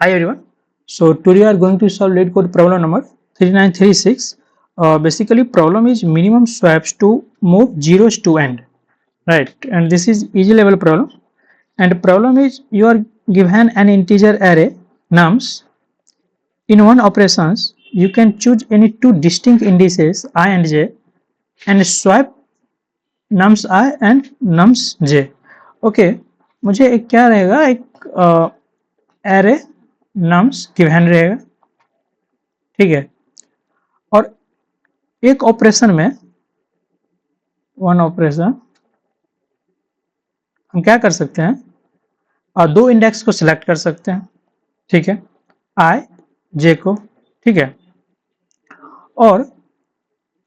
Hi everyone. So today we are going to solve lead code problem number 3936. Basically problem is minimum swaps to move zeros to end, right? And this is easy level problem. And problem is you are given an integer array nums. In one operations you can choose any two distinct indices I and j and swap nums I and nums j. Okay, मुझे एक क्या रहेगा, एक array nums given रहेगा, ठीक है। और एक ऑपरेशन में वन ऑपरेशन हम क्या कर सकते हैं, और दो इंडेक्स को सिलेक्ट कर सकते हैं, ठीक है, आई जे को, ठीक है। और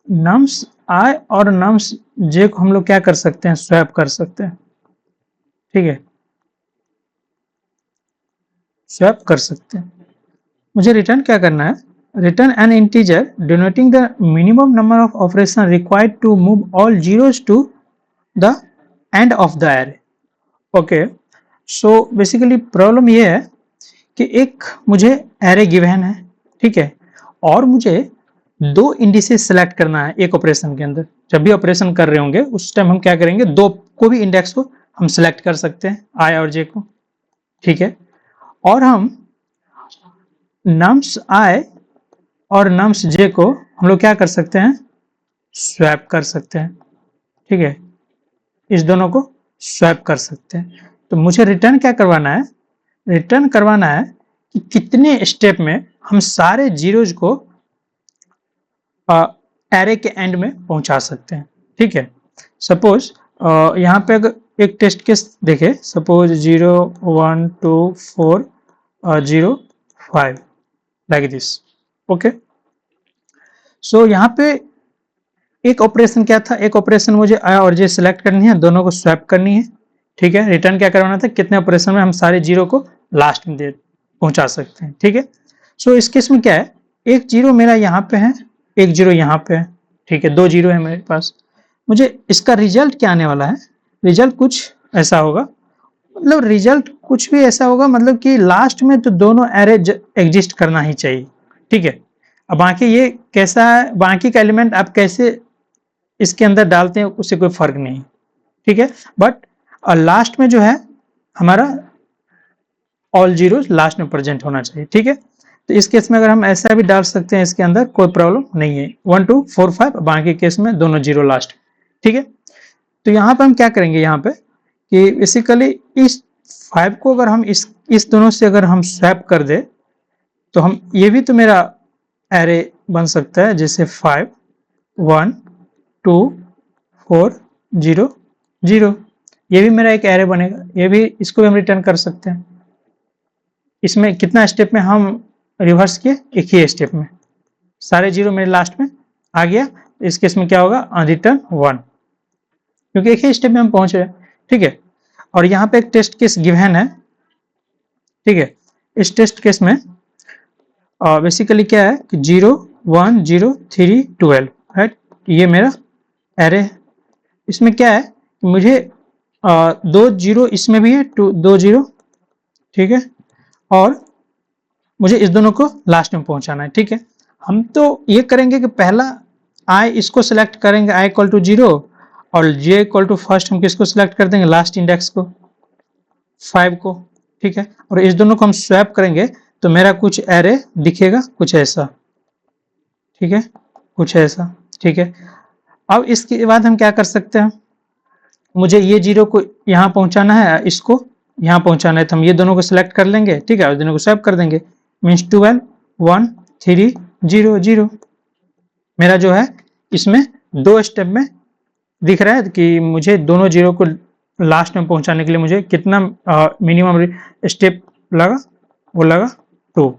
नम्स आई और नम्स जे को हम लोग क्या कर सकते हैं, स्वैप कर सकते हैं, ठीक है, स्वैप कर सकते हैं। मुझे रिटर्न क्या करना है, return an integer denoting the minimum number of operation required to move all zeros to the end of the array. Okay, so basically problem ये है कि एक मुझे एरे गिवन है, ठीक है, और मुझे दो इंडिसेस सेलेक्ट करना है एक ऑपरेशन के अंदर। जब भी ऑपरेशन कर रहे होंगे उस टाइम हम क्या करेंगे, दो को भी इंडेक्स को हम सेलेक्ट कर सकते हैं, आई और जे को, ठीक है। और हम नम्स आई और नम्स जे को हम लोग क्या कर सकते हैं, स्वैप कर सकते हैं, ठीक है, इस दोनों को स्वैप कर सकते हैं। तो मुझे रिटर्न क्या करवाना है, रिटर्न करवाना है कि कितने स्टेप में हम सारे जीरोज को एरे के एंड में पहुंचा सकते हैं, ठीक है। सपोज यहाँ पे अगर एक टेस्ट केस देखे, सपोज 0 1 2 4 0 5 लाइक दिस। ओके, सो यहाँ पे एक ऑपरेशन क्या था, एक ऑपरेशन मुझे आई और जे सिलेक्ट करनी है, दोनों को स्वैप करनी है, ठीक है। रिटर्न क्या करवाना था, कितने ऑपरेशन में हम सारे जीरो को लास्ट में पहुंचा सकते हैं, ठीक है। सो इस केस में क्या है, एक जीरो मेरा यहाँ पे है, एक जीरो यहाँ पे है, ठीक है, दो जीरो है मेरे पास। मुझे इसका रिजल्ट क्या आने वाला है, रिजल्ट कुछ ऐसा होगा, मतलब रिजल्ट कुछ भी ऐसा होगा, मतलब कि लास्ट में तो दोनों एरे एग्जिस्ट करना ही चाहिए, ठीक है। अब बाकी ये कैसा है, बाकी का एलिमेंट आप कैसे इसके अंदर डालते हैं उससे कोई फर्क नहीं, ठीक है। बट लास्ट में जो है हमारा ऑल जीरो लास्ट में प्रेजेंट होना चाहिए, ठीक है। तो इस केस में अगर हम ऐसा भी डाल सकते हैं इसके अंदर, कोई प्रॉब्लम नहीं है, 1 2 4 5, बाकी केस में दोनों जीरो लास्ट, ठीक है। तो यहाँ पे हम क्या करेंगे, यहाँ पे कि बेसिकली इस 5 को अगर हम इस दोनों से अगर हम स्वैप कर दे तो हम ये भी तो मेरा एरे बन सकता है, जैसे 5 1 2 4 0 0, ये भी मेरा एक एरे बनेगा, ये भी, इसको भी हम रिटर्न कर सकते हैं। इसमें कितना स्टेप में हम रिवर्स किए, एक ही स्टेप में, सारे जीरो मेरे लास्ट में आ गया। इस केस में क्या होगा, रिटर्न 1, क्योंकि एक ही स्टेप में हम पहुंच रहे, ठीक है। और यहाँ पे एक टेस्ट केस गिवन है, ठीक है। इस टेस्ट केस में बेसिकली क्या है कि 0 1 0 3 12, राइट, ये मेरा एरे है। इसमें क्या है, मुझे दो जीरो इसमें भी है, दो जीरो, ठीक है, और मुझे इस दोनों को लास्ट में पहुंचाना है, ठीक है। हम तो ये करेंगे कि पहला आई इसको सिलेक्ट करेंगे, आई इक्वल टू 0, और जे इक्वल टू फर्स्ट हम किसको सिलेक्ट कर देंगे, लास्ट इंडेक्स को, 5 को, ठीक है। और इस दोनों को हम स्वैप करेंगे तो मेरा कुछ एरे दिखेगा कुछ ऐसा, ठीक है, कुछ ऐसा, ठीक है। अब इसके बाद हम क्या कर सकते हैं, मुझे ये जीरो को यहाँ पहुंचाना है, इसको यहाँ पहुंचाना है, तो हम ये दोनों को सिलेक्ट कर लेंगे, ठीक है, और दोनों को स्वैप कर देंगे, मीन्स 12 1 3 0 0। मेरा जो है इसमें दो स्टेप में दिख रहा है कि मुझे दोनों जीरो को लास्ट में पहुंचाने के लिए मुझे कितना मिनिमम स्टेप लगा, वो लगा 2,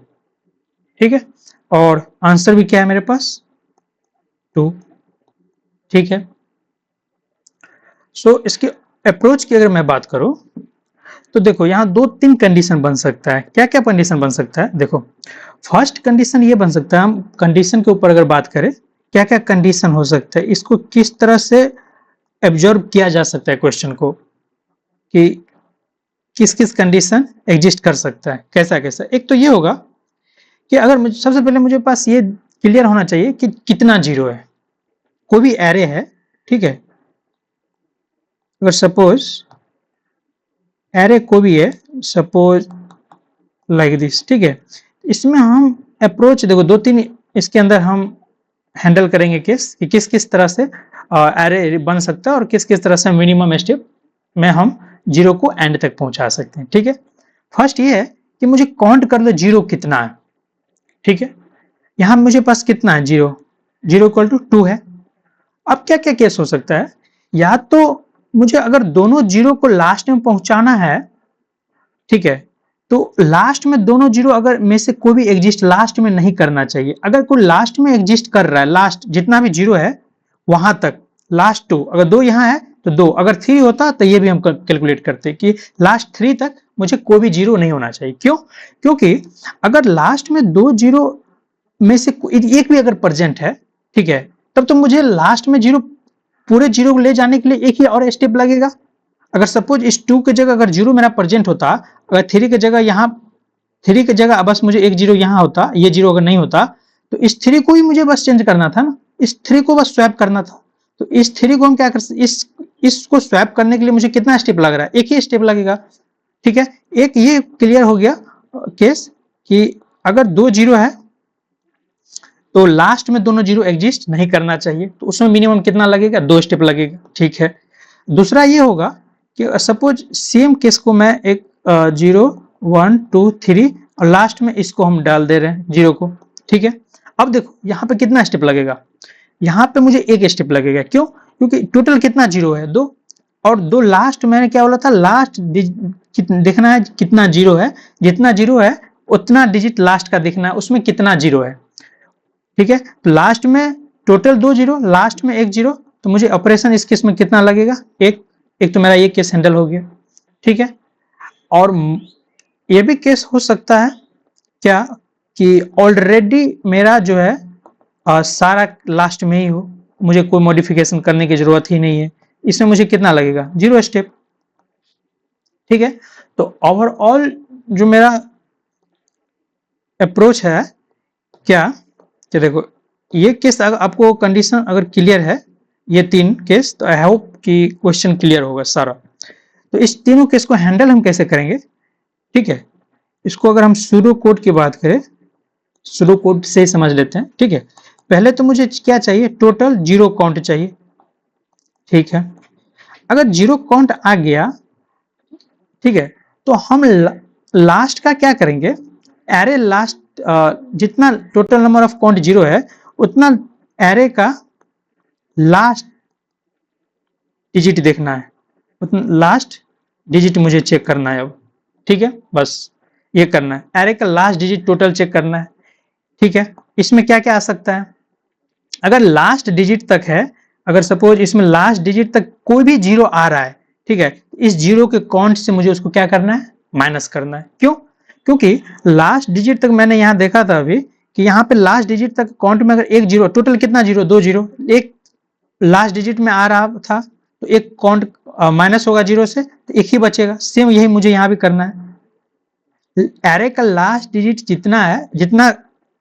ठीक है। और आंसर भी क्या है मेरे पास, 2, ठीक है। सो इसके अप्रोच की अगर मैं बात करूं तो देखो यहाँ 2-3 कंडीशन बन सकता है। क्या क्या कंडीशन बन सकता है, देखो फर्स्ट कंडीशन ये बन सकता है, हम कंडीशन के ऊपर अगर बात करें क्या क्या कंडीशन हो सकता है, इसको किस तरह से एब्जॉर्ब किया जा सकता है क्वेश्चन को, कि किस किस कंडीशन एग्जिस्ट कर सकता है, कैसा कैसा। एक तो ये होगा कि अगर मुझे सबसे पहले मुझे पास ये क्लियर होना चाहिए कि कितना जीरो है। कोई भी एरे है, ठीक है, अगर सपोज एरे को भी है, सपोज लाइक दिस, ठीक है, इसमें हम अप्रोच देखो दो तीन इसके अंदर हम हैंडल करेंगे केस कि किस किस तरह से एरे बन सकता है और किस किस तरह से मिनिमम स्टेप में हम जीरो को एंड तक पहुंचा सकते हैं। ठीक है, फर्स्ट ये है कि मुझे काउंट कर लो जीरो कितना है। ठीक है, यहां मुझे पास कितना है, जीरो, जीरो इक्वल टू 2 है। अब क्या क्या केस हो सकता है, या तो मुझे अगर दोनों जीरो को लास्ट में पहुंचाना है, ठीक है, तो लास्ट में दोनों जीरो अगर में से कोई भी एग्जिस्ट लास्ट में नहीं करना चाहिए। अगर कोई लास्ट में एग्जिस्ट कर रहा है, लास्ट जितना भी जीरो है वहां तक, लास्ट 2, अगर 2 यहाँ है तो 2, अगर 3 होता तो ये भी हम कैलकुलेट करते कि लास्ट 3 तक मुझे कोई भी जीरो नहीं होना चाहिए। क्यों? क्योंकि अगर लास्ट में 2 जीरो में से एक भी अगर प्रेजेंट है, ठीक है, तब तो मुझे लास्ट में जीरो, पूरे जीरो को ले जाने के लिए एक ही और स्टेप लगेगा। अगर सपोज इस 2 की जगह अगर जीरो मेरा प्रेजेंट होता, अगर 3 की जगह यहाँ 3 की जगह बस मुझे एक जीरो यहाँ होता, ये जीरो अगर नहीं होता तो इस 3 को ही मुझे बस चेंज करना था ना, इस 3 को बस स्वैप करना था। तो इस 3 को हम क्या कर सकते, इसको स्वैप करने के लिए मुझे कितना स्टेप लग रहा है, एक ही स्टेप लगेगा। ठीक है, एक ये क्लियर हो गया केस कि अगर 2 जीरो है तो लास्ट में दोनों जीरो एग्जिस्ट नहीं करना चाहिए, तो उसमें मिनिमम कितना लगेगा, 2 स्टेप लगेगा। ठीक है, दूसरा ये होगा कि सपोज सेम केस को मैं एक 0 1 2 3 और लास्ट में इसको हम डाल दे रहे हैं जीरो को। ठीक है, अब देखो यहाँ पे कितना स्टेप लगेगा, यहाँ पे मुझे एक स्टेप लगेगा। क्यों? क्योंकि टोटल कितना जीरो है, 2, और 2 लास्ट मैंने क्या बोला था, लास्ट देखना है कितना जीरो है, जितना जीरो है उतना डिजिट लास्ट का देखना है, उसमें कितना जीरो है। ठीक है, तो लास्ट में टोटल 2 जीरो, लास्ट में 1 जीरो, तो मुझे ऑपरेशन इस केस में कितना लगेगा, एक तो मेरा ये केस हैंडल हो गया। ठीक है, और ये भी केस हो सकता है क्या कि ऑलरेडी मेरा जो है सारा लास्ट में ही हो, मुझे कोई मॉडिफिकेशन करने की जरूरत ही नहीं है, इसमें मुझे कितना लगेगा, 0 स्टेप। ठीक है, तो ओवरऑल जो मेरा अप्रोच है क्या कि देखो ये केस अगर आपको कंडीशन अगर क्लियर है, ये 3 केस, तो आई होप कि क्वेश्चन क्लियर होगा सारा। तो इस तीनों केस को हैंडल हम कैसे करेंगे, ठीक है, इसको अगर हम सूडो कोड की बात करें, सूडो कोड से ही समझ लेते हैं। ठीक है, पहले तो मुझे क्या चाहिए, टोटल जीरो काउंट चाहिए। ठीक है, अगर जीरो काउंट आ गया, ठीक है, तो हम लास्ट का क्या करेंगे, एरे लास्ट जितना total number of count zero है उतना एरे का लास्ट डिजिट देखना है, उतना लास्ट डिजिट मुझे चेक करना है अब। ठीक है, बस ये करना है, एरे का लास्ट डिजिट टोटल चेक करना है। ठीक है, इसमें क्या क्या आ सकता है, अगर लास्ट डिजिट तक है, अगर सपोज इसमें लास्ट डिजिट तक कोई भी जीरो आ रहा है, ठीक है, इस जीरो के काउंट से मुझे उसको क्या करना है, माइनस करना है। क्यों? क्योंकि लास्ट डिजिट तक मैंने यहां देखा था अभी कि यहाँ पे लास्ट डिजिट तक काउंट में अगर एक जीरो, टोटल कितना जीरो, 2 जीरो, एक लास्ट डिजिट में आ रहा था तो एक काउंट माइनस होगा जीरो से, तो एक ही बचेगा। सेम यही मुझे यहाँ भी करना है, एरे का लास्ट डिजिट जितना है, जितना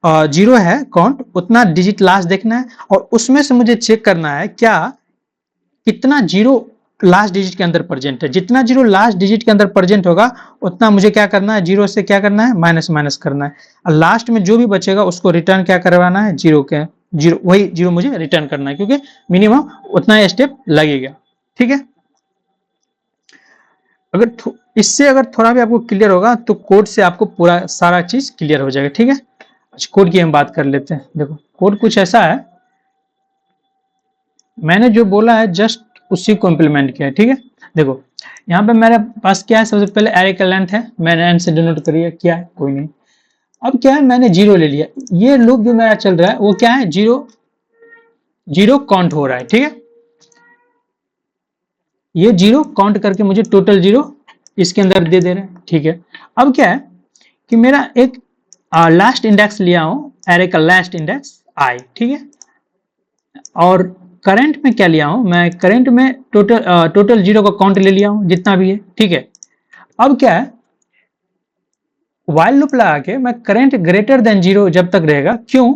जीरो है काउंट, उतना डिजिट लास्ट देखना है और उसमें से मुझे चेक करना है क्या कितना जीरो लास्ट डिजिट के अंदर प्रेजेंट है। जितना जीरो लास्ट डिजिट के अंदर प्रेजेंट होगा उतना मुझे क्या करना है, जीरो से क्या करना है, माइनस माइनस करना है, और लास्ट में जो भी बचेगा उसको रिटर्न क्या करवाना है, जीरो के जीरो, वही जीरो मुझे रिटर्न करना है, क्योंकि मिनिमम उतना स्टेप लगेगा। ठीक है, अगर इससे अगर थोड़ा भी आपको क्लियर होगा तो कोड से आपको पूरा सारा चीज क्लियर हो जाएगा। ठीक है, कोड की हम बात कर लेते हैं। देखो कोड कुछ ऐसा है, मैंने जो बोला है जस्ट उसी को इम्प्लीमेंट किया है। ठीक है, देखो यहाँ पे मेरे पास क्या है, सबसे पहले एरे का लेंथ है, मैंने एन से डिनोट करिए, क्या है, कोई नहीं। अब क्या है, मैंने जीरो ले लिया, ये लूप जो मेरा चल रहा है वो क्या है, जीरो जीरो काउंट हो रहा है। ठीक है, ये जीरो काउंट करके मुझे टोटल जीरो इसके अंदर दे रहे हैं। ठीक है, अब क्या है कि मेरा एक लास्ट इंडेक्स लिया हूं, एरे का लास्ट इंडेक्स आई। ठीक है, और करंट में क्या लिया हूं मैं, करंट में टोटल जीरो का काउंट ले लिया हूं जितना भी है। ठीक है, अब क्या है, while लूप लगा के मैं करंट ग्रेटर देन 0 जब तक रहेगा। क्यों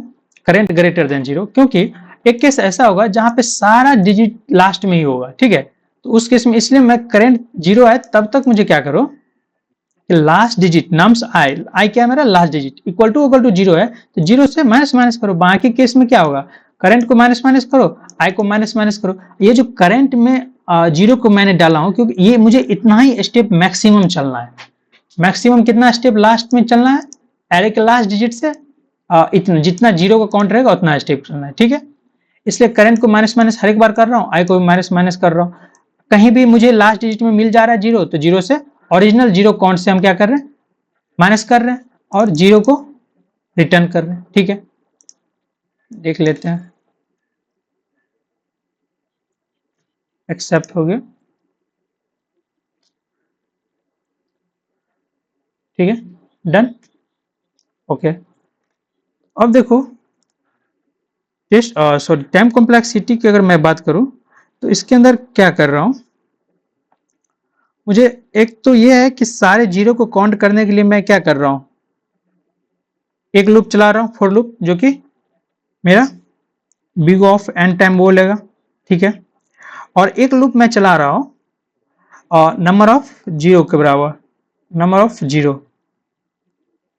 करंट ग्रेटर देन 0? क्योंकि एक केस ऐसा होगा जहां पे सारा डिजिट लास्ट में ही होगा, ठीक है। तो उस केस में इसलिए मैं करंट 0 है तब तक मुझे क्या करो, लास्ट डिजिट नम्स आई क्या है मेरा, लास्ट डिजिट इक्वल टू 0 है, तो 0 से माइनस माइनस करो। बाकी केस में क्या होगा, करंट को माइनस माइनस करो, आई को माइनस माइनस करो। ये जो करंट में 0 को मैंने डाला हूं क्योंकि ये मुझे इतना ही स्टेप मैक्सिमम चलना है। मैक्सिमम कितना स्टेप लास्ट में चलना है, एरे के लास्ट डिजिट से इतना, जितना 0 का काउंट रहेगा उतना स्टेप चलना है, ठीक है। इसलिए करंट को माइनस माइनस हर एक बार कर रहा हूँ, आई को भी माइनस माइनस कर रहा हूँ। कहीं भी मुझे लास्ट डिजिट में मिल जा रहा है 0, तो 0 से ओरिजिनल 0 काउंट से हम क्या कर रहे हैं, माइनस कर रहे हैं और 0 को रिटर्न कर रहे हैं, ठीक है। देख लेते हैं, एक्सेप्ट हो गया, ठीक है, डन, ओके। अब देखो टेस्ट सॉरी टाइम कॉम्प्लेक्सिटी की अगर मैं बात करूं तो इसके अंदर क्या कर रहा हूं, मुझे एक तो ये है कि सारे 0 को काउंट करने के लिए मैं क्या कर रहा हूं, एक लूप चला रहा हूं, फॉर लूप, जो कि मेरा बिग ऑफ एन टाइम वो लेगा, ठीक है। और एक लूप मैं चला रहा हूं नंबर ऑफ 0 के बराबर, नंबर ऑफ 0,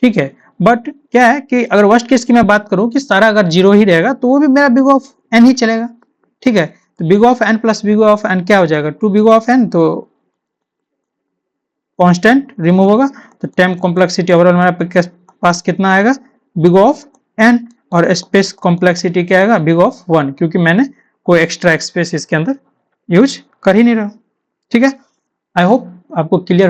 ठीक है। बट क्या है कि अगर वर्स्ट केस की मैं बात करूं कि सारा अगर 0 ही रहेगा तो वो भी मेरा बिग ऑफ एन ही चलेगा, ठीक है। तो big of n plus big of n क्या हो जाएगा, 2 बिग ऑफ एन, तो कांस्टेंट रिमूव होगा, तो टाइम कॉम्प्लेक्सिटी ओवरऑल मेरे पास कितना आएगा, बिग ऑफ एन, और स्पेस कॉम्प्लेक्सिटी क्या आएगा, बिग ऑफ 1, क्योंकि मैंने कोई एक्स्ट्रा स्पेस इसके अंदर यूज कर ही नहीं रहा, ठीक है। आई होप आपको क्लियर हो।